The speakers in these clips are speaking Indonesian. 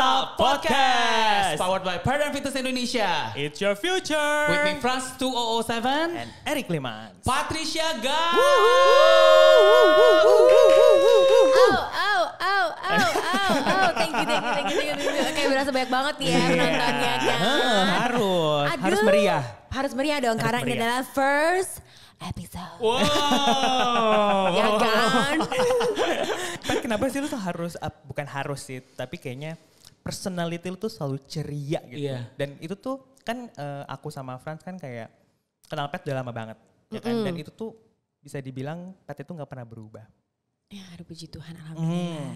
Stop Podcast. Powered by Paradigm Fitness Indonesia. It's your future. With me Franz 2007 and Eric Limans. Patricia Gah. Thank you. Oke, berasa banyak banget ya penontonnya kan. Harus meriah. Harus meriah dong karena ini adalah first episode. Wow. Ya kan? Tapi kenapa sih lu tuh harus, bukan harus sih, tapi kayaknya personality lu tuh selalu ceria gitu. Iya. Dan itu tuh kan aku sama Franz kan kayak kenal Pet udah lama banget. Ya kan? Dan itu tuh bisa dibilang Pet itu gak pernah berubah. Ya aduh puji Tuhan alhamdulillah.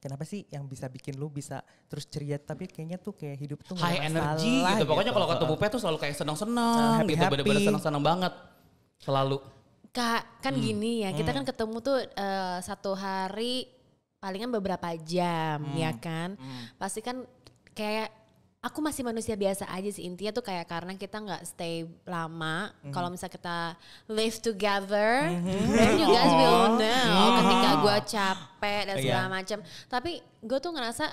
Kenapa sih yang bisa bikin lu bisa terus ceria tapi kayaknya tuh kayak hidup tuh High energy gitu. Pokoknya kalau ketemu Pet tuh selalu kayak senang-senang gitu. Bener-bener senang-senang banget. Selalu. Kak, kan gini ya, kita kan ketemu tuh satu hari palingan beberapa jam ya kan. Pasti kan kayak aku masih manusia biasa aja sih, intinya tuh kayak karena kita gak stay lama. Kalau misalnya kita live together, then you guys will know ketika gue capek dan segala macam. Tapi gue tuh ngerasa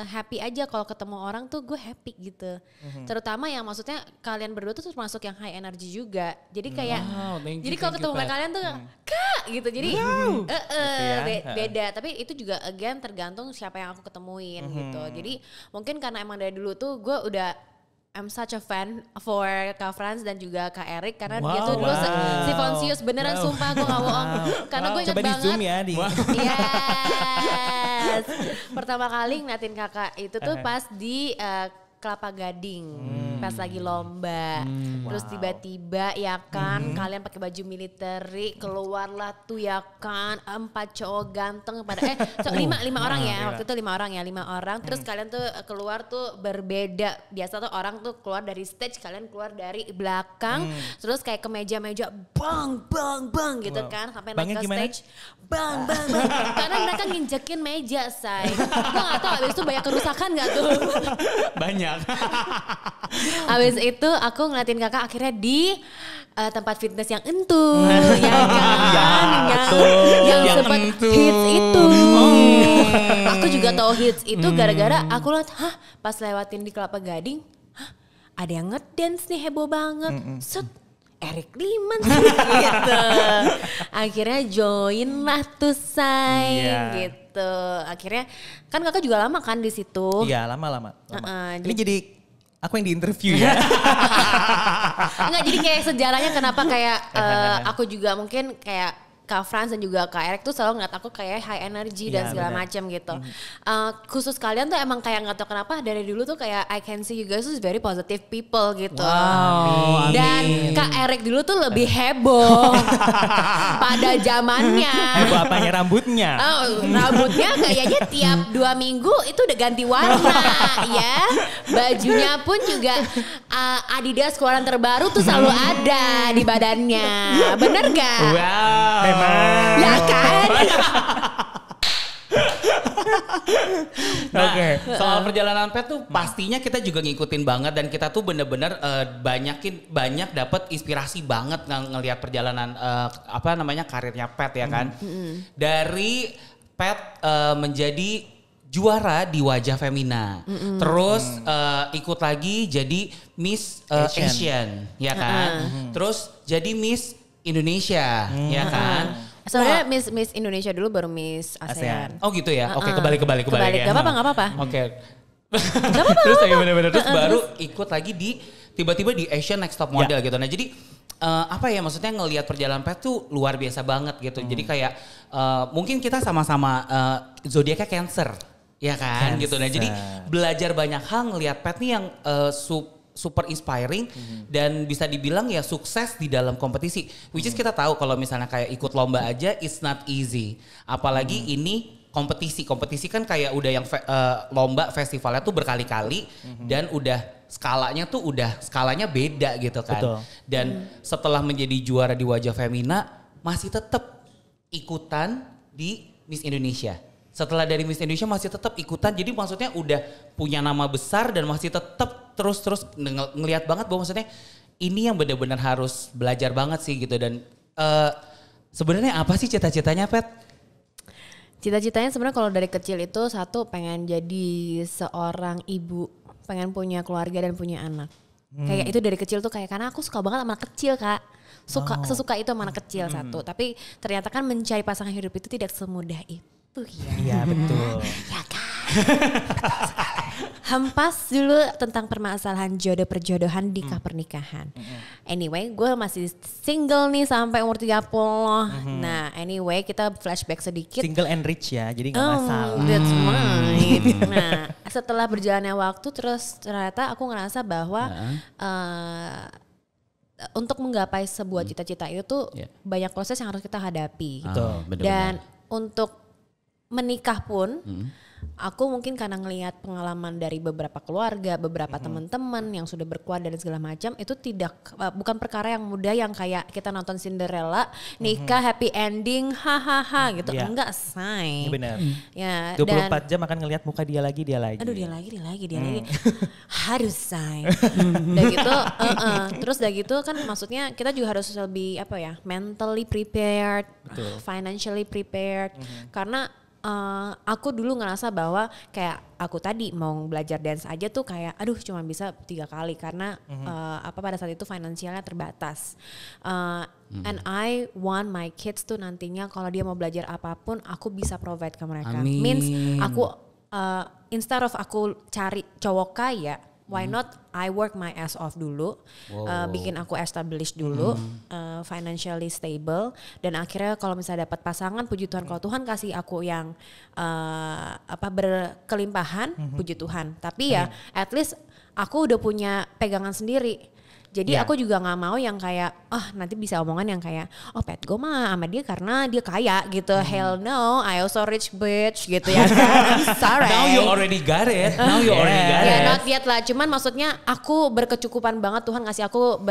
happy aja kalau ketemu orang tuh gue happy gitu. Terutama yang maksudnya kalian berdua tuh termasuk yang high energy juga. Jadi kayak, jadi kalau ketemu kalian tuh Kak gitu. Jadi beda. Tapi itu juga again tergantung siapa yang aku ketemuin gitu. Jadi mungkin karena emang dari dulu tuh gue udah I'm such a fan for Kak Franz dan juga Kak Eric karena dia tuh dulu si Fonsius beneran sumpah gue gak bohong. Karena gue ingat coba banget. Coba di zoom ya. Yes. Pertama kali ngeliatin kakak itu tuh pas di Kelapa Gading. Pas lagi lomba. Terus tiba-tiba ya kan kalian pakai baju militeri keluarlah tuh ya kan 4 cowok ganteng pada 5 orang ya. Waktu itu 5 orang. Terus kalian tuh keluar tuh berbeda. Biasa tuh orang tuh keluar dari stage, kalian keluar dari belakang. Terus kayak ke meja-meja bang gitu kan sampai naik ke stage. Bang. Karena mereka nginjekin meja, say. Gue gak tau abis itu banyak kerusakan gak tuh? Banyak. Abis itu aku ngeliatin kakak akhirnya di tempat fitness yang entuh. Yang sempat hits itu. Aku juga tahu hits itu gara-gara aku lihat, pas lewatin di Kelapa Gading, ada yang ngedance nih heboh banget. Set. Eric Limans gitu. Akhirnya join lah tuh say gitu. Akhirnya kan kakak juga lama kan di situ. Iya lama. Ini jadi aku yang diinterview ya. Enggak, jadi kayak sejarahnya kenapa kayak aku juga mungkin kayak Kak Franz dan juga Kak Eric tuh selalu ngeliat aku kayak high energy dan segala macam gitu. Khusus kalian tuh emang kayak gak tau kenapa dari dulu tuh kayak I can see you guys is very positive people gitu. Wow, dan Kak Eric dulu tuh lebih heboh pada zamannya. Heboh apanya rambutnya? Rambutnya kayaknya tiap 2 minggu itu udah ganti warna ya. Bajunya pun juga Adidas keluaran terbaru tuh selalu ada di badannya. Bener gak? Wow. Ya kan? Nah, soal perjalanan Pet tuh pastinya kita juga ngikutin banget dan kita tuh bener-bener banyak dapat inspirasi banget ngelihat perjalanan karirnya Pet ya kan. Dari Pet menjadi juara di Wajah Femina. Terus ikut lagi jadi Miss Asian ya kan. Terus jadi Miss Indonesia ya kan. Sebenarnya Miss Indonesia dulu baru Miss ASEAN. Oh gitu ya. Oke, kembali ya. Gak apa-apa. Oke. Terus bener-bener terus baru ikut lagi tiba-tiba di Asian Next Top Model gitu. Nah, jadi maksudnya ngelihat perjalanan Pet tuh luar biasa banget gitu. Jadi kayak mungkin kita sama-sama zodiaknya Cancer. Ya kan gitu. Nah, jadi belajar banyak hal ngelihat Pet nih yang super inspiring dan bisa dibilang ya sukses di dalam kompetisi. Which is kita tahu kalau misalnya kayak ikut lomba aja it's not easy. Apalagi ini kompetisi. Kompetisi kan kayak udah yang lomba festivalnya tuh berkali-kali dan udah skalanya beda gitu kan. Betul. Dan setelah menjadi juara di Wajah Femina masih tetap ikutan di Miss Indonesia. Setelah dari Miss Indonesia masih tetap ikutan, jadi maksudnya udah punya nama besar dan masih tetap terus ngelihat banget bahwa maksudnya ini yang benar-benar harus belajar banget sih gitu. Dan sebenarnya apa sih cita-citanya Pet? Cita-citanya sebenarnya kalau dari kecil itu satu pengen jadi seorang ibu, pengen punya keluarga dan punya anak. Kayak itu dari kecil tuh kayak karena aku suka banget sama anak kecil Kak. Sesuka itu sama anak kecil satu. Tapi ternyata kan mencari pasangan hidup itu tidak semudah itu ya. Iya betul. Ya kan. Hempas dulu tentang permasalahan jodoh perjodohan di pernikahan. Anyway, gue masih single nih sampai umur 30. Nah, anyway kita flashback sedikit. Single and rich ya, jadi gak masalah. That's right. Nah, setelah berjalannya waktu terus ternyata aku ngerasa bahwa untuk menggapai sebuah cita-cita itu tuh banyak proses yang harus kita hadapi. Betul. Dan untuk menikah pun aku mungkin karena ngelihat pengalaman dari beberapa keluarga, beberapa teman-teman yang sudah berkeluarga dan segala macam, itu bukan perkara yang mudah yang kayak kita nonton Cinderella, nikah happy ending, hahaha gitu. Enggak, say. Iya benar. Ya, 24 jam akan ngelihat muka dia lagi. Aduh dia lagi. Harus say. Udah gitu, terus udah gitu kan maksudnya kita juga harus lebih mentally prepared, financially prepared, karena aku dulu ngerasa bahwa kayak aku tadi mau belajar dance aja tuh kayak aduh cuma bisa 3 kali karena pada saat itu finansialnya terbatas. And I want my kids tuh nantinya kalau dia mau belajar apapun aku bisa provide ke mereka. Amin. Means aku instead of aku cari cowok kaya, why not I work my ass off dulu, bikin aku establish dulu, financially stable, dan akhirnya kalau misalnya dapat pasangan, puji Tuhan kalau Tuhan kasih aku yang berkelimpahan, puji Tuhan. Tapi ya at least aku udah punya pegangan sendiri. Jadi aku juga gak mau yang kayak, nanti bisa omongan yang kayak, Pat gue mah sama dia karena dia kaya gitu. Hell no, I also rich bitch gitu ya kan. I'm sorry. Now you already got it. Ya not yet lah, cuman maksudnya aku berkecukupan banget, Tuhan ngasih aku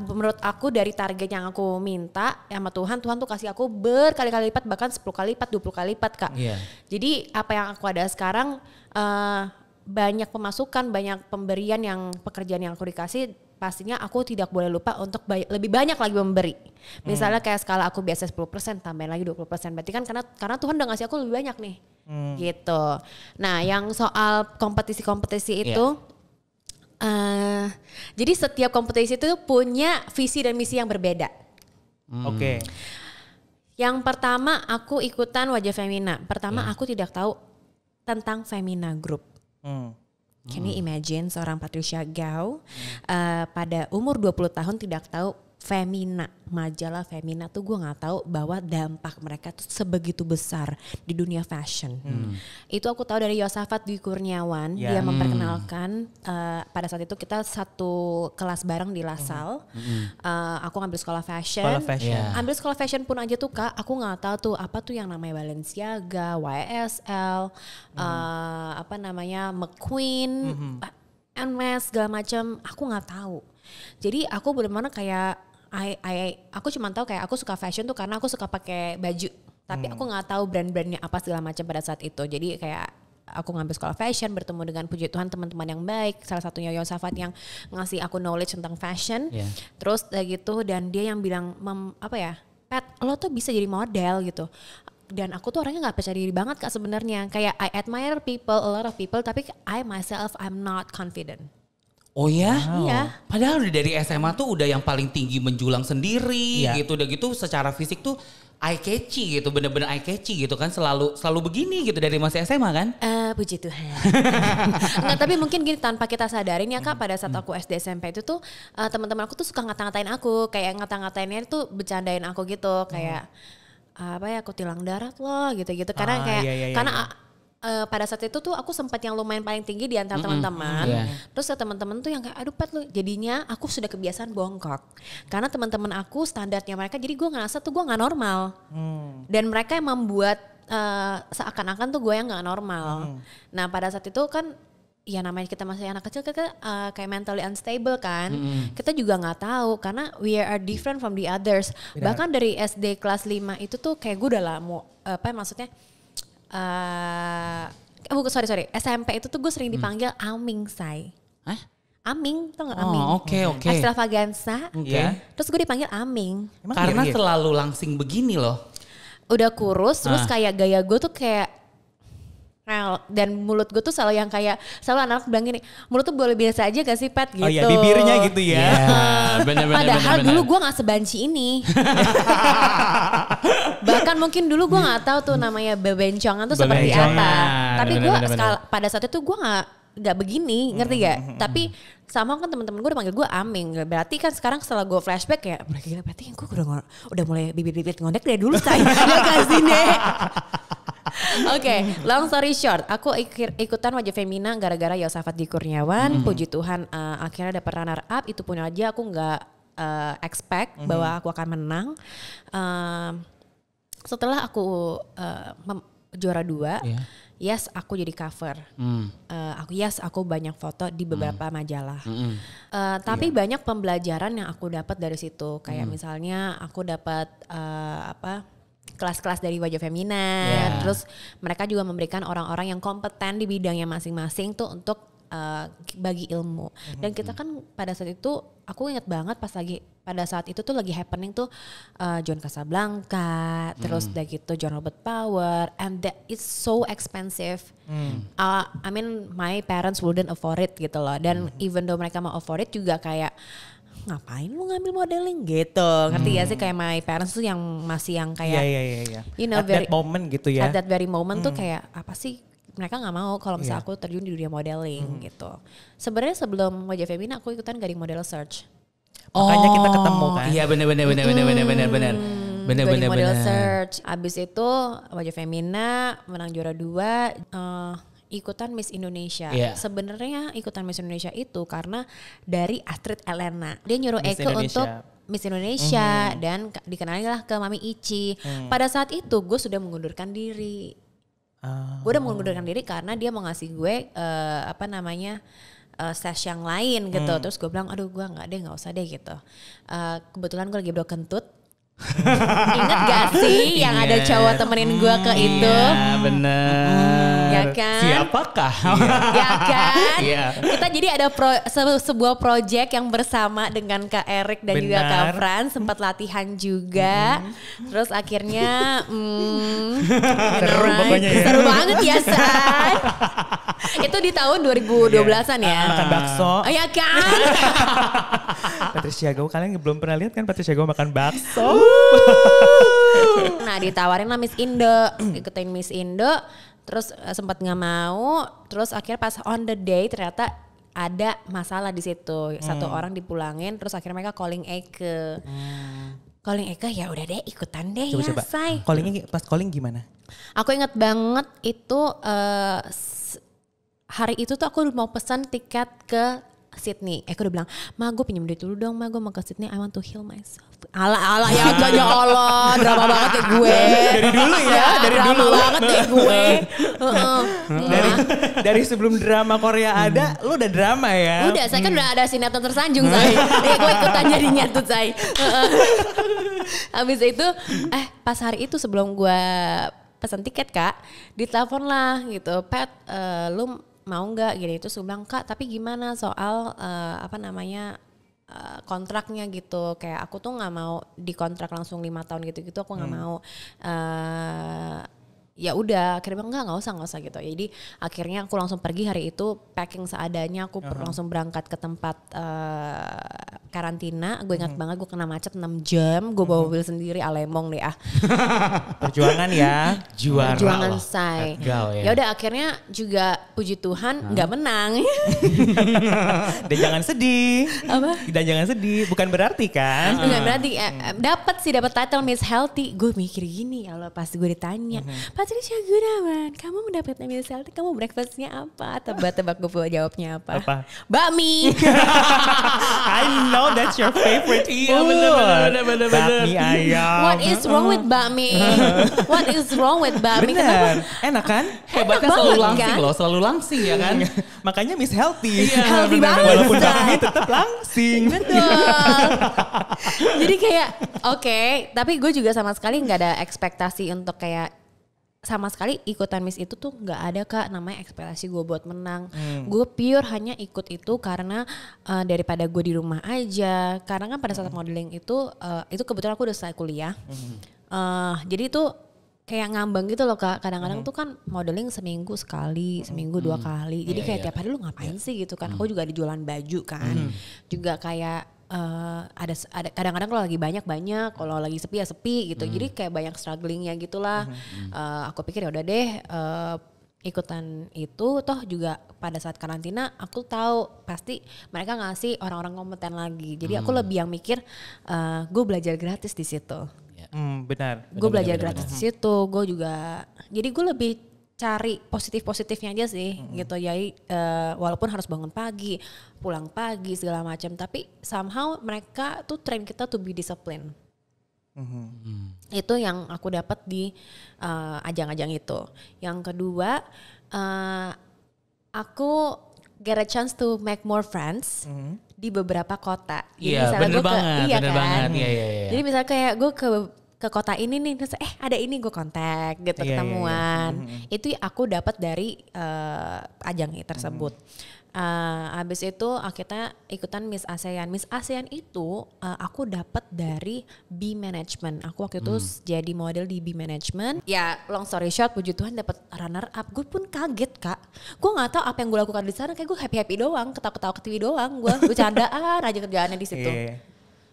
menurut aku dari target yang aku minta sama Tuhan tuh kasih aku berkali-kali lipat, bahkan 10 kali lipat, 20 kali lipat Kak. Jadi apa yang aku ada sekarang, banyak pemasukan, banyak pemberian yang pekerjaan yang aku dikasih, pastinya aku tidak boleh lupa untuk lebih banyak lagi memberi. Misalnya kayak skala aku biasa 10%, tambahin lagi 20%. Berarti kan karena Tuhan udah ngasih aku lebih banyak nih. Gitu. Nah yang soal kompetisi-kompetisi itu, jadi setiap kompetisi itu punya visi dan misi yang berbeda. Oke. Yang pertama aku ikutan Wajah Femina. Pertama aku tidak tahu tentang Femina Group. Can you imagine seorang Patricia Gao pada umur 20 tahun tidak tahu Femina, majalah Femina tuh gue gak tahu bahwa dampak mereka tuh sebegitu besar di dunia fashion. Itu aku tahu dari Yosafat Dwi Kurniawan, dia memperkenalkan pada saat itu kita satu kelas bareng di LaSalle. Aku ngambil sekolah fashion. Ambil sekolah fashion pun aja tuh Kak, aku gak tahu tuh apa tuh yang namanya Balenciaga, YSL, McQueen, Hermes segala macam, aku gak tahu. Jadi aku benar-benar kayak aku cuma tahu kayak aku suka fashion tuh karena aku suka pakai baju, tapi aku nggak tahu brand-brandnya apa segala macam pada saat itu. Jadi kayak aku ngambil sekolah fashion, bertemu dengan puji Tuhan teman-teman yang baik, salah satunya Yosafat yang ngasih aku knowledge tentang fashion. Terus gitu dan dia yang bilang Pat lo tuh bisa jadi model gitu. Dan aku tuh orangnya nggak percaya diri banget Kak sebenarnya. Kayak I admire people, a lot of people, tapi I myself I'm not confident. Oh ya? Iya. Padahal udah dari SMA tuh udah yang paling tinggi menjulang sendiri gitu. Udah gitu secara fisik tuh eye catchy gitu, bener-bener eye catchy gitu kan. Selalu begini gitu dari masih SMA kan? Puji Tuhan. Enggak, tapi mungkin gini tanpa kita sadarin ya Kak, pada saat aku SD SMP itu tuh teman-teman aku tuh suka ngata-ngatain aku. Kayak ngata-ngatainnya tuh bercandain aku gitu. Kayak aku tilang darat loh gitu-gitu. Karena pada saat itu tuh aku sempat yang lumayan paling tinggi di antara teman-teman. Terus teman-teman tuh yang kayak aduh Pat lu, jadinya aku sudah kebiasaan bongkok. Karena teman-teman aku standarnya mereka, jadi gue ngerasa tuh gue gak normal. Dan mereka yang membuat seakan-akan tuh gue yang gak normal. Nah pada saat itu kan ya namanya kita masih anak kecil kita kayak mentally unstable kan. Kita juga gak tahu karena we are different from the others. Bahkan dari SD kelas 5 itu tuh kayak gue udah lama sorry SMP itu tuh gue sering dipanggil Aming Say. Aming, tau gak Aming? Oke. Extravaganza. Terus gue dipanggil Aming. Karena selalu langsing begini loh. udah kurus, terus kayak gaya gue tuh kayak dan mulut gue tuh selalu yang kayak selalu anak bilang gini, mulut tuh boleh biasa aja gak sih Pat gitu. Oh iya, bibirnya gitu ya. Padahal dulu gue gak sebanci ini. Bahkan mungkin dulu gue gak tahu tuh namanya bebencongan tuh seperti apa. Tapi gue pada saat itu gue gak begini, ngerti gak? Tapi sama kan teman-teman gue udah panggil gue Aming. Berarti kan sekarang setelah gue flashback ya, berarti gue udah mulai bibir-bibir ngondek dari dulu saya. Ya kasih nih. Oke, long story short, aku ikutan Wajah Femina gara-gara Yosafat Dwi Kurniawan. Puji Tuhan akhirnya dapet runner up. Itu pun aja aku nggak expect bahwa aku akan menang. Setelah aku juara 2, yes aku jadi cover. Aku banyak foto di beberapa majalah. Tapi banyak pembelajaran yang aku dapat dari situ. Kayak misalnya aku dapat kelas-kelas dari Wajah Femina, terus mereka juga memberikan orang-orang yang kompeten di bidangnya masing-masing tuh untuk bagi ilmu. Dan kita kan pada saat itu, aku ingat banget pada saat itu tuh lagi happening tuh John Casablanca, terus udah gitu John Robert Power, and that is so expensive. I mean my parents wouldn't afford it gitu loh. Dan even though mereka mau afford it juga kayak ngapain lu ngambil modeling gitu, ngerti ya sih, kayak my parents tuh yang masih yang kayak you know, at that moment gitu ya. At that very moment tuh kayak apa sih, mereka nggak mau kalau misalnya aku terjun di dunia modeling gitu. Sebenarnya sebelum Wajah Femina aku ikutan Gading Model Search. Makanya kita ketemu kan. Iya benar. Gading Model Search. Abis itu Wajah Femina menang juara 2. Ikutan Miss Indonesia. Sebenarnya ikutan Miss Indonesia itu karena dari Astrid Elena. Dia nyuruh Eke untuk Miss Indonesia dan dikenalin lah ke Mami Ici. Pada saat itu gue sudah mengundurkan diri. Gue udah mengundurkan diri karena dia mau ngasih gue stage yang lain gitu. Terus gue bilang aduh gue nggak usah deh gitu. Kebetulan gue lagi broken tooth. Ingat gak sih yang ada cowok temenin gue ke itu? Iya bener. Ya kan? Siapakah? Ya kan? Kita jadi ada sebuah project yang bersama dengan Kak Erik dan juga Kak Fran. Sempat latihan juga. Terus akhirnya seru pokoknya ya. Seru banget ya Say. Itu di tahun 2012an ya. Makan bakso. Oh ya kan? Patricia Go, kalian belum pernah lihat kan Patricia Go makan bakso? Nah ditawarin lah Miss Indo, ikutin Miss Indo, terus sempat nggak mau, terus akhirnya pas on the day ternyata ada masalah di situ, satu orang dipulangin, terus akhirnya mereka calling Eke, calling Eke ya udah deh ikutan deh. Coba, ya Say. Callingnya pas calling gimana? Aku ingat banget itu hari itu tuh aku mau pesan tiket ke Sydney. Aku udah bilang, ma gue pinjam duit dulu dong, ma gue mau ke Sydney, I want to heal myself. Alah ya Allah, drama banget ya gue. Dari dulu ya, dari drama dulu. banget ya gue. Dari sebelum drama Korea ada, lu udah drama ya? Udah, saya kan udah ada sinetron tersanjung saya. Gue ikutan jadinya tuh saya. Habis itu, pas hari itu sebelum gue pesan tiket Kak, ditelepon lah gitu, Pat, lu mau nggak gini, itu bilang Kak tapi gimana soal kontraknya gitu, kayak aku tuh nggak mau dikontrak langsung 5 tahun gitu aku nggak mau. Ya udah akhirnya bilang nggak usah gitu. Jadi akhirnya aku langsung pergi hari itu, packing seadanya, aku langsung berangkat ke tempat karantina. Gue ingat banget gue kena macet 6 jam, gue bawa mobil sendiri, alemong deh Perjuangan ya. Perjuangan say. Ya udah akhirnya juga puji Tuhan nggak menang. Dan jangan sedih. Apa? Dan jangan sedih, bukan berarti kan? Bukan berarti dapat title Miss Healthy. Gue mikir gini, kalau pas gue ditanya, Patricia Gunawan, kamu mendapatkan Miss Healthy, kamu breakfastnya apa? Tebak-tebak gue jawabnya apa? Bakmi. I know that's your favorite food. Iya bener. Bakmi ayam. What is wrong with bakmi? What is wrong with bakmi? Bener, enak kan? Hebatnya Enak selalu banget, langsing kan? loh, selalu langsing ya kan? Makanya Miss Healthy. Healthy banget. Walaupun bakmi tetap langsing. Betul. Jadi kayak oke, tapi gue juga sama sekali nggak ada ekspektasi untuk kayak sama sekali ikutan Miss itu tuh nggak ada Kak namanya ekspektasi gue buat menang. Gue pure hanya ikut itu karena daripada gue di rumah aja. Karena kan pada saat modeling itu kebetulan aku udah selesai kuliah. Jadi itu kayak ngambang gitu loh Kak. Kadang-kadang tuh kan modeling seminggu sekali, seminggu 2 kali. Jadi kayak tiap hari lu ngapain sih gitu kan. Aku juga ada jualan baju kan. Juga kayak ada kadang-kadang kalau lagi banyak, kalau lagi sepi ya sepi gitu. Jadi kayak banyak strugglingnya gitulah. Aku pikir ya udah deh ikutan itu, toh juga pada saat karantina aku tahu pasti mereka ngasih orang-orang kompeten lagi. Jadi aku lebih yang mikir gue belajar gratis di situ. Benar. Gue belajar gratis di situ, gue juga, jadi gue lebih cari positifnya aja sih gitu. Jadi walaupun harus bangun pagi, pulang pagi segala macam, tapi somehow mereka tuh train kita to be disciplined. Itu yang aku dapat di ajang-ajang itu. Yang kedua, aku get a chance to make more friends di beberapa kota. Iya, bener banget, bener banget. Iya. Jadi misalnya kayak gue ke kota ini nih, terus ada ini gue kontak gitu, ketemuan. Itu aku dapat dari ajang tersebut. Habis itu kita ikutan Miss ASEAN. Miss ASEAN itu aku dapat dari B Management. Aku waktu itu jadi model di B Management. Ya long story short, puji Tuhan dapat runner up. Gue pun kaget Kak. Gue nggak tahu apa yang gue lakukan di sana. Kayak gue happy doang, ketawa-ketawa ke TV doang. Gue bercandaan aja kerjaannya di situ.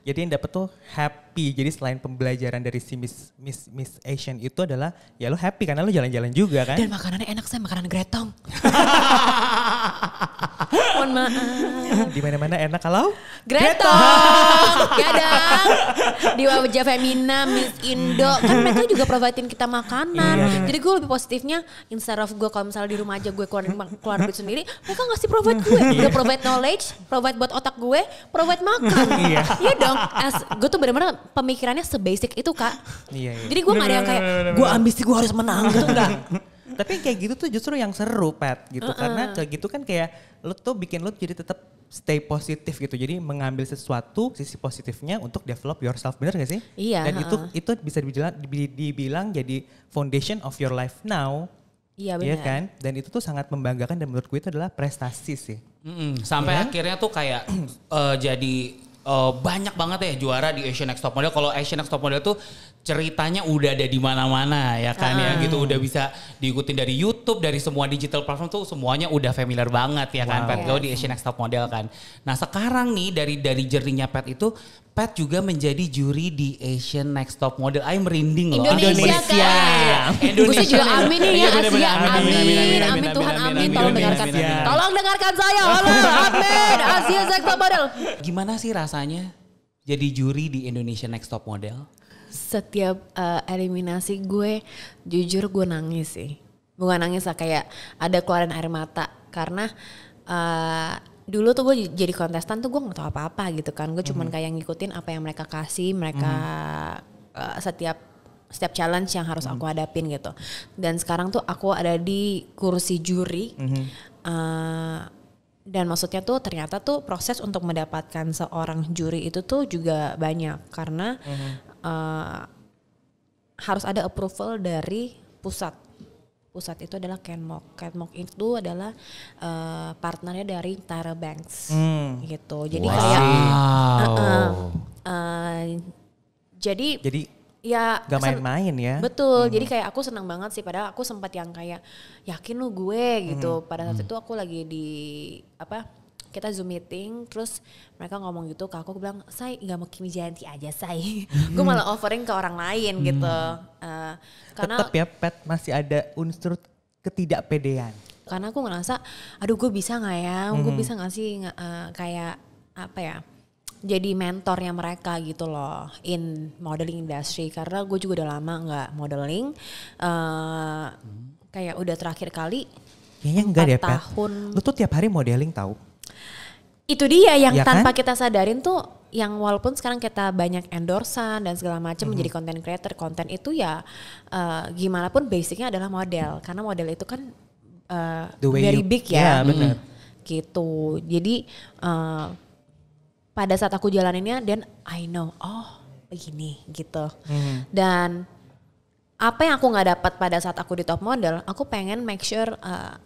Jadi yang dapet tuh happy. Jadi selain pembelajaran dari si Miss Asian itu adalah ya lo happy karena lo jalan-jalan juga kan. Dan makanannya enak, saya makanan gretong. Mohon maaf. Di mana-mana enak kalau gretong. Kadang di wajah Femina, Miss Indo kan mereka juga providein kita makanan. Jadi gue lebih positifnya, instead of gue kalau misalnya di rumah aja gue keluar duit sendiri, mereka ngasih provide gue. Udah provide knowledge, provide buat otak gue, provide makan. Iya dong. Gue tuh benar-benar pemikirannya sebasic itu Kak. Jadi gue gak ada yang kayak gue ambisi gue harus menang gitu, enggak. Tapi kayak gitu tuh justru yang seru Pat gitu. Karena kayak gitu kan kayak lo tuh bikin lo jadi tetap stay positif gitu. Jadi mengambil sesuatu sisi positifnya untuk develop yourself, bener gak sih? Iya. Dan itu bisa dibilang jadi foundation of your life now. Iya benar. Iya kan? Dan itu tuh sangat membanggakan dan menurut gue itu adalah prestasi sih. Sampai akhirnya tuh kayak jadi banyak banget ya juara di Asian Next Top Model. Kalau Asian Next Top Model tuh ceritanya udah ada di mana-mana ya kan ya gitu. Udah bisa diikutin dari YouTube, dari semua digital platform tuh semuanya udah familiar banget ya kan Pat Go di Asian Next Top Model kan. Nah sekarang nih dari journey-nya Pat itu, Pat juga menjadi juri di Asian Next Top Model. Ay merinding loh. Indonesia. Gue sih juga amin nih ya Asia. Amin Tuhan amin. Tolong dengarkan. Tolong dengarkan saya. Halo amin. Asia Next Top Model. Gimana sih rasanya jadi juri di Indonesia Next Top Model? Setiap eliminasi gue jujur gue nangis sih. Bukan nangis lah, kayak ada keluaran air mata. Karena dulu tuh gue jadi kontestan tuh gue gak tahu apa-apa gitu kan. Gue cuman kayak ngikutin apa yang mereka kasih. Mereka setiap challenge yang harus aku hadapin gitu. Dan sekarang tuh aku ada di kursi juri. Dan maksudnya tuh ternyata tuh proses untuk mendapatkan seorang juri itu tuh juga banyak. Karena harus ada approval dari pusat. Pusat itu adalah Kenmok. Kenmok itu adalah partnernya dari Tyra Banks gitu. Jadi kayak jadi ya gak main-main ya. Betul. Jadi kayak aku senang banget sih, padahal aku sempat yang kayak yakin lu gue gitu. Pada saat itu aku lagi di kita Zoom meeting, terus mereka ngomong gitu ke aku, bilang, "Say, gak mau Kimi Jayanti aja, Say." Gue malah offering ke orang lain gitu. Karena tetap ya Pat masih ada unsur ketidakpedean. Karena aku ngerasa, aduh gue bisa gak ya, gue bisa gak sih kayak apa ya, jadi mentornya mereka gitu loh in modeling industry. Karena gue juga udah lama gak modeling, kayak udah terakhir kali kayaknya enggak deh Pat, tahun. lu tuh tiap hari modeling tahu. Itu dia yang ya tanpa kan? kita sadarin tuh, yang walaupun sekarang kita banyak endorsan dan segala macam menjadi content creator, konten itu ya gimana pun basicnya adalah model, karena model itu kan very big ya, benar. Gitu. Jadi pada saat aku jalaninnya, dan I know, oh begini gitu. Dan apa yang aku nggak dapat pada saat aku di top model, aku pengen make sure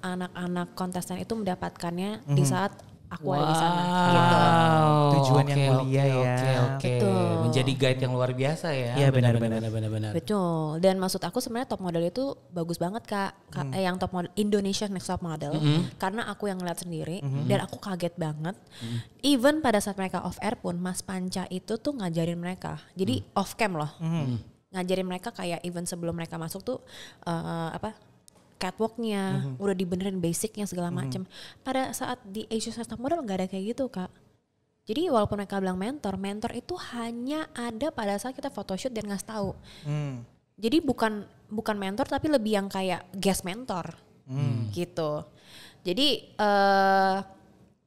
anak-anak kontestan itu mendapatkannya di saat aku ada di sana gitu. Tujuan yang mulia ya. Oke. Menjadi guide yang luar biasa ya. Iya benar. Betul. Dan maksud aku sebenarnya top model itu bagus banget Kak. Yang top model Indonesia Next Top Model. Karena aku yang ngeliat sendiri dan aku kaget banget. Even pada saat mereka off air pun Mas Panca itu tuh ngajarin mereka. Jadi off cam loh. Ngajarin mereka kayak even sebelum mereka masuk tuh catwalknya udah dibenerin basicnya segala macem. Pada saat di Asia's Next Top Model nggak ada kayak gitu Kak. Jadi walaupun mereka bilang mentor itu hanya ada pada saat kita photoshoot dan ngasih tahu. Jadi bukan mentor tapi lebih yang kayak guest mentor gitu. Jadi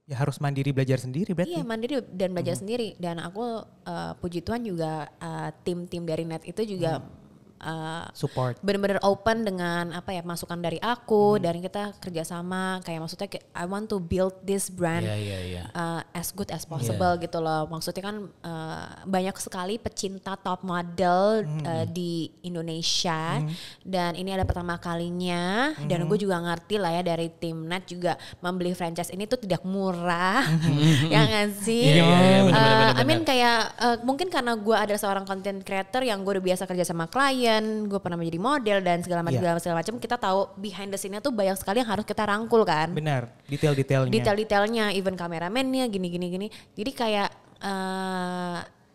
ya harus mandiri belajar sendiri berarti. Iya mandiri dan belajar sendiri. Dan aku puji Tuhan juga tim-tim dari net itu juga support. Benar-benar open dengan masukan dari aku dan kita kerjasama kayak maksudnya I want to build this brand as good as possible gitu loh. Maksudnya kan banyak sekali pecinta top model di Indonesia dan ini ada pertama kalinya dan gue juga ngerti lah ya dari tim net juga membeli franchise ini tuh tidak murah ya nggak sih? I mean kayak mungkin karena gue ada seorang content creator yang gue udah biasa kerja sama klien, gue pernah menjadi model dan segala macam kita tahu behind the scene-nya tuh banyak sekali yang harus kita rangkul kan. Benar, detail-detailnya even kameramennya gini. Jadi kayak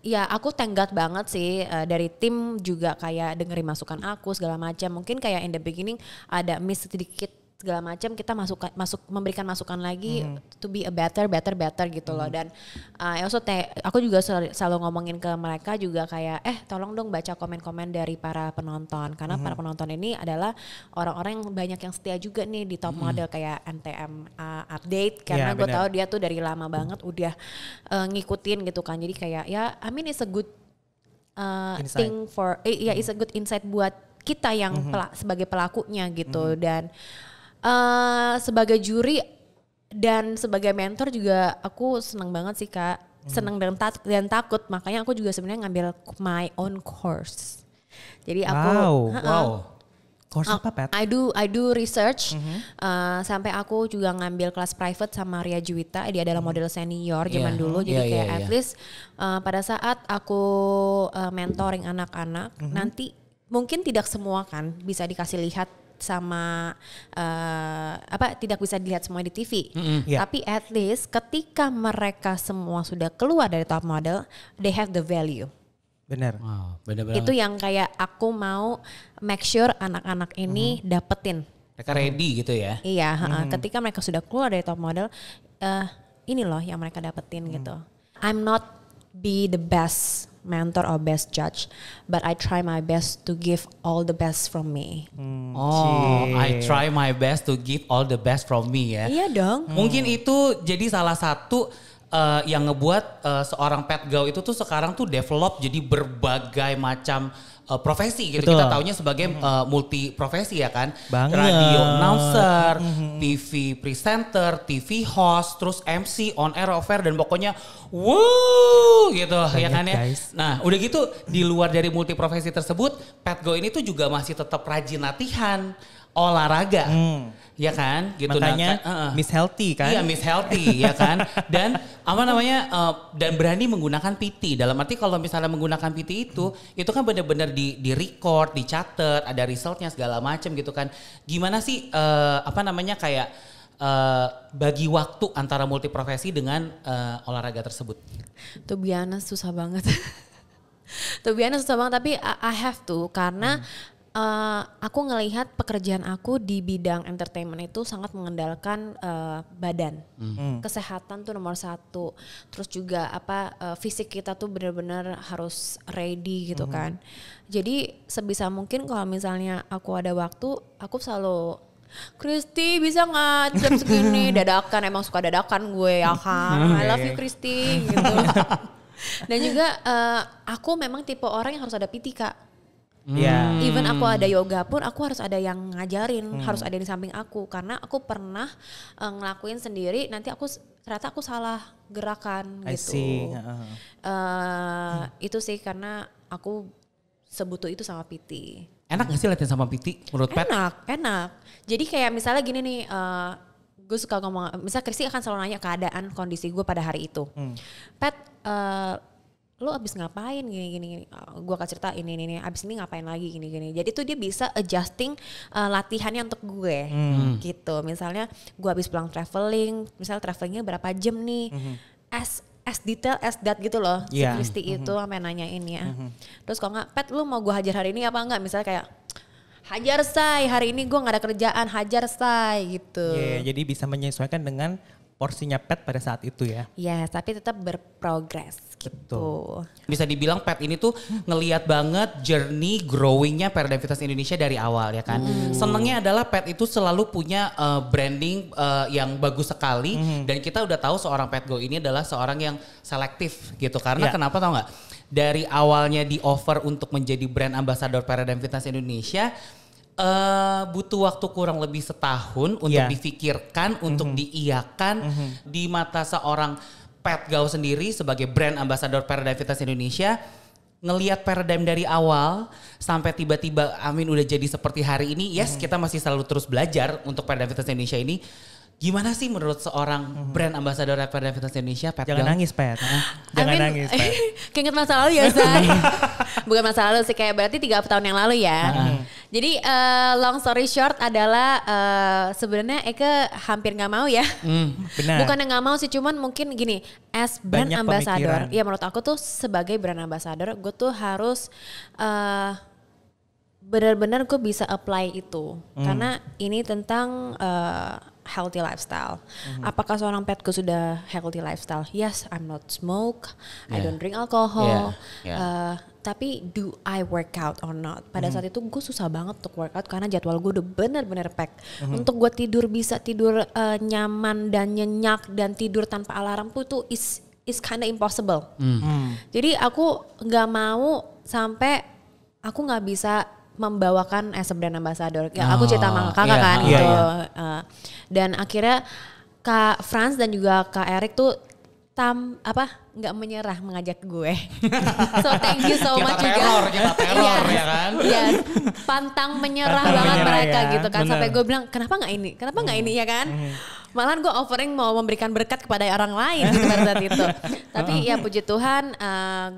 ya aku thank God banget sih dari tim juga kayak dengerin masukan aku segala macam. Mungkin kayak in the beginning ada miss sedikit segala macam, kita masuk memberikan masukan lagi to be a better gitu loh. Dan aku juga selalu ngomongin ke mereka juga kayak tolong dong baca komen-komen dari para penonton karena para penonton ini adalah orang-orang yang banyak yang setia juga nih di top model kayak NTM update karena gue tahu dia tuh dari lama banget udah ngikutin gitu kan. Jadi kayak ya I mean it's a good thing for it's a good insight buat kita yang sebagai pelakunya gitu. Dan sebagai juri dan sebagai mentor juga aku senang banget sih Kak. Senang dan takut, makanya aku juga sebenarnya ngambil my own course. Jadi aku course apa Pat? I do research sampai aku juga ngambil kelas private sama Ria Juwita. Dia adalah model senior zaman dulu. Jadi kayak at least pada saat aku mentoring anak-anak nanti mungkin tidak semua kan bisa dikasih lihat sama tidak bisa dilihat semua di TV. Tapi at least ketika mereka semua sudah keluar dari top model, they have the value. Benar. Wow, itu yang kayak aku mau make sure anak-anak ini dapetin. Mereka ready gitu ya? Iya, ketika mereka sudah keluar dari top model, ini loh yang mereka dapetin gitu. I'm not be the best mentor or best judge, but I try my best to give all the best from me. I try my best to give all the best from me ya. Iya dong. Mungkin itu jadi salah satu yang ngebuat seorang Pat Gau itu tuh sekarang tuh develop jadi berbagai macam profesi gitu. Betul. Kita taunya sebagai multi profesi ya kan. Banget. Radio announcer, TV presenter, TV host, terus MC, on air, off air dan pokoknya wow gitu ya kan ya. Guys. Nah udah gitu di luar dari multi profesi tersebut Pat Gau ini tuh juga masih tetap rajin latihan olahraga. Ya kan gitu. Makanya Miss Healthy kan. Iya Miss Healthy ya kan. Dan dan berani menggunakan PT. Dalam arti kalau misalnya menggunakan PT itu kan benar-benar di record, dicatat, ada resultnya segala macam gitu kan. Gimana sih kayak bagi waktu antara multiprofesi dengan olahraga tersebut? To be honest susah banget. Tapi I have to karena aku ngelihat pekerjaan aku di bidang entertainment itu sangat mengandalkan badan. Kesehatan tuh nomor satu. Terus juga fisik kita tuh benar-benar harus ready gitu kan. Jadi sebisa mungkin kalau misalnya aku ada waktu, aku selalu Kristi bisa gak jam segini? Dadakan, emang suka dadakan gue ya kan. I love you Kristi gitu. Dan juga aku memang tipe orang yang harus ada PT Kak. Even aku ada yoga pun aku harus ada yang ngajarin, harus ada di samping aku karena aku pernah ngelakuin sendiri nanti ternyata aku salah gerakan gitu. Itu sih karena aku sebutuh itu sama PT. Enak gak sih latihan sama PT menurut Pat? Enak. Jadi kayak misalnya gini nih, gue suka ngomong, misalnya Christy akan selalu nanya keadaan kondisi gue pada hari itu. Pat, lu abis ngapain gini. Gue akan cerita ini, abis ini ngapain lagi gini. Jadi tuh dia bisa adjusting latihannya untuk gue gitu. Misalnya gue abis pulang traveling, misalnya travelingnya berapa jam nih. As detail as that gitu loh. Si Christy itu sampai nanyain ya. Terus kalau nggak, Pat lu mau gue hajar hari ini apa enggak? Misalnya kayak hajar say, hari ini gue gak ada kerjaan, hajar say gitu. Jadi bisa menyesuaikan dengan porsinya Pat pada saat itu ya. Tapi tetap berprogres gitu. Bisa dibilang Pat ini tuh ngelihat banget journey growingnya Paradigm Fitness Indonesia dari awal ya kan. Senengnya adalah Pat itu selalu punya branding yang bagus sekali. Dan kita udah tahu seorang Pat Go ini adalah seorang yang selektif gitu. Karena kenapa tau gak? Dari awalnya di offer untuk menjadi brand ambassador Paradigm Fitness Indonesia, butuh waktu kurang lebih setahun untuk difikirkan, untuk diiyakan di mata seorang Pat Go sendiri sebagai brand ambassador Paradigm Fitness Indonesia. Ngelihat Paradigm dari awal sampai tiba-tiba Amin udah jadi seperti hari ini. Yes, kita masih selalu terus belajar untuk Paradigm Fitness Indonesia ini. Gimana sih menurut seorang brand ambassador Paradigm Fitness Indonesia, Pat? Jangan nangis, Pat. Jangan nangis, Pat. Keinget masa lalu ya, Say. Bukan masa lalu sih, kayak berarti 3 tahun yang lalu ya. Jadi long story short adalah sebenarnya Eke hampir gak mau ya. Benar. Bukannya gak mau sih, cuman mungkin gini, as brand Banyak ambassador. pemikiran. Ya menurut aku tuh sebagai brand ambassador, gue tuh harus benar-benar gue bisa apply itu. Karena ini tentang healthy lifestyle. Apakah seorang Pat Go sudah healthy lifestyle? Yes, I'm not smoke, I don't drink alcohol. Tapi do I work out or not? Pada saat itu gue susah banget untuk workout karena jadwal gue udah benar-benar pack. Untuk gue tidur bisa tidur nyaman dan nyenyak dan tidur tanpa alarm tuh is kinda impossible. Jadi aku nggak mau sampai aku nggak bisa membawakan as a brand ambassador. Aku cerita sama kakak kan gitu. Dan akhirnya Kak Franz dan juga Kak Erik tuh nggak menyerah mengajak gue. So thank you so much juga. Kita teror ya kan. Yes, pantang menyerah banget mereka gitu kan. Sampai gue bilang kenapa nggak ini? Kenapa nggak ini ya kan? Malahan gue offering mau memberikan berkat kepada orang lain gitu pada saat itu. Tapi ya puji Tuhan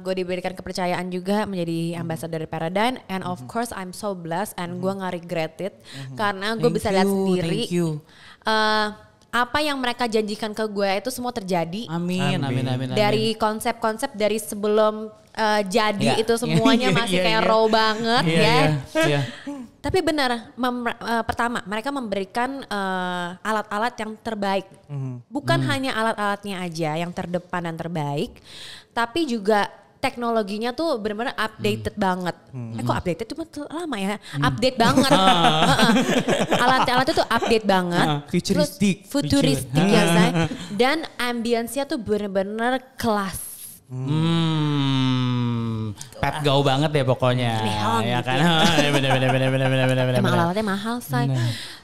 gue diberikan kepercayaan juga menjadi ambassador dari Paradigm. And of course I'm so blessed and gue gak regret it. Karena gue bisa lihat sendiri apa yang mereka janjikan ke gue itu semua terjadi. Amin. Dari konsep-konsep dari sebelum jadi itu semuanya masih kayak raw banget ya. Tapi benar, pertama mereka memberikan alat-alat yang terbaik. Bukan hanya alat-alatnya aja yang terdepan dan terbaik, tapi juga teknologinya tuh benar-benar updated banget. Kok updated cuma lama ya? Update banget. Alat-alatnya tuh update banget. Futuristik ya say. Dan ambience-nya tuh benar-benar kelas. Pat Go banget deh pokoknya. Ya kan. Bener. Emang alatnya mahal say.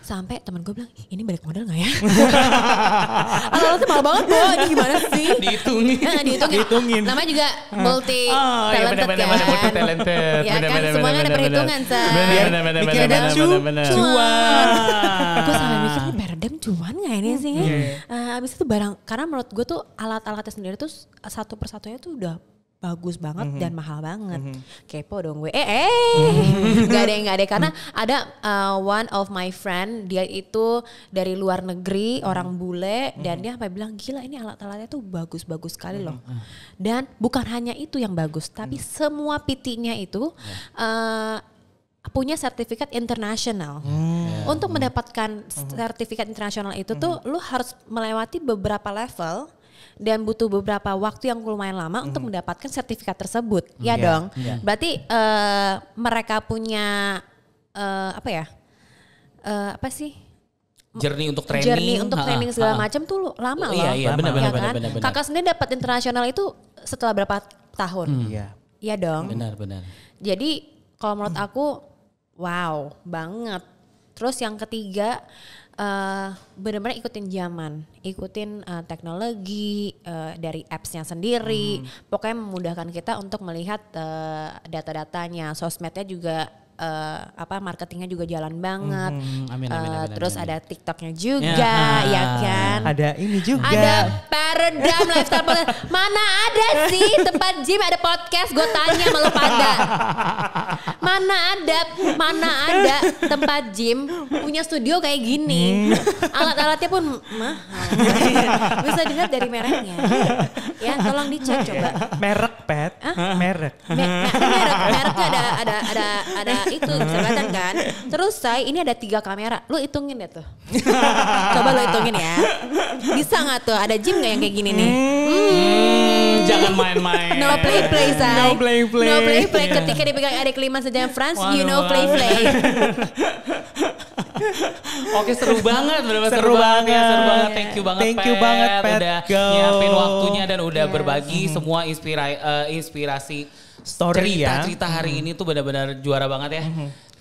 Sampai temen gue bilang, ini balik modal gak ya? Alatnya mahal banget Bo, ini gimana sih? Dihitungin. Namanya juga multi talented kan. Multi talented. Ya kan, semuanya ada perhitungan say. Bikin ada cuan. Gue sampai mikir, ini Paradigm cuan gak ini sih? Abis itu barang, karena menurut gue tuh alat-alatnya sendiri tuh satu persatunya tuh udah bagus banget dan mahal banget. Kepo dong gue. Gak ada. Karena ada one of my friend, dia itu dari luar negeri, orang bule. Dan dia sampai bilang, gila ini alat-alatnya tuh bagus-bagus sekali loh. Dan bukan hanya itu yang bagus, tapi semua PT-nya itu punya sertifikat internasional. Untuk mendapatkan sertifikat internasional itu tuh lu harus melewati beberapa level dan butuh beberapa waktu yang lumayan lama untuk mendapatkan sertifikat tersebut. Ya dong. Berarti mereka punya Journey untuk training. Segala macam tuh lama loh. Iya, benar. Kakak sendiri dapat internasional itu setelah berapa tahun? Iya dong. Benar. Jadi kalau menurut aku wow banget. Terus yang ketiga benar-benar ikutin zaman, ikutin teknologi dari apps-nya sendiri. Pokoknya memudahkan kita untuk melihat data-datanya, sosmednya juga marketingnya juga jalan banget. Amin. Terus ada TikToknya juga, ya kan. Ada ini juga. Ada Paradigm Lifestyle Podcast. Mana ada sih tempat gym ada podcast? Gue tanya sama lo pada. Mana ada tempat gym punya studio kayak gini. Alat-alatnya pun mahal. Bisa dilihat dari mereknya. Ya, tolong dicek coba. Merek, Pet. Merek. Mereknya ada itu bisa kelihatan kan. Terus ini ada 3 kamera. Lu hitungin deh tuh. Coba lu hitungin ya. Bisa nggak tuh? Ada gym nggak yang kayak gini nih? Jangan main-main. No play, say. No play. No play. Ketika dipegang adik kelima saja France, you know play. Oke, seru banget. Seru banget. Thank you banget, Pet. Udah nyiapin waktunya dan udah berbagi semua inspirasi Story cerita hari ini tuh benar-benar juara banget ya.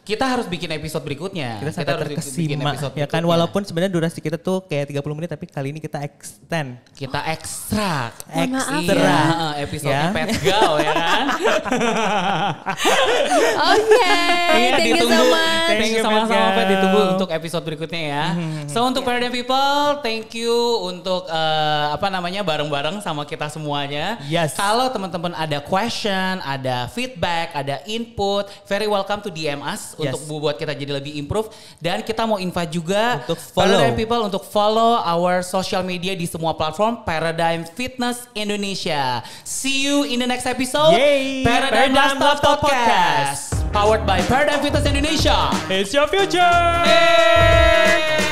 Kita harus bikin episode berikutnya. Kita sangat harus bikin terkesima. episode Ya kan, berikutnya. walaupun sebenarnya durasi kita tuh kayak 30 menit, tapi kali ini kita extend. Kita ekstra. Ekstra. Episode Ya. Pet Go ya kan. Oke, thank you so much. Thank you sama-sama Pet, ditunggu untuk episode berikutnya ya. So untuk Paradigm People, thank you untuk bareng-bareng sama kita semuanya. Yes. Kalau teman-teman ada question, ada feedback, ada input, very welcome to DM us untuk buat kita jadi lebih improve. Dan kita mau invite juga untuk follow Paradigm People untuk follow our social media di semua platform Paradigm Fitness Indonesia. See you in the next episode. Yay. Paradigm Paradigm Lifestyle Lifestyle Podcast. Powered by Paradigm Fitness Indonesia. It's your future. Hey.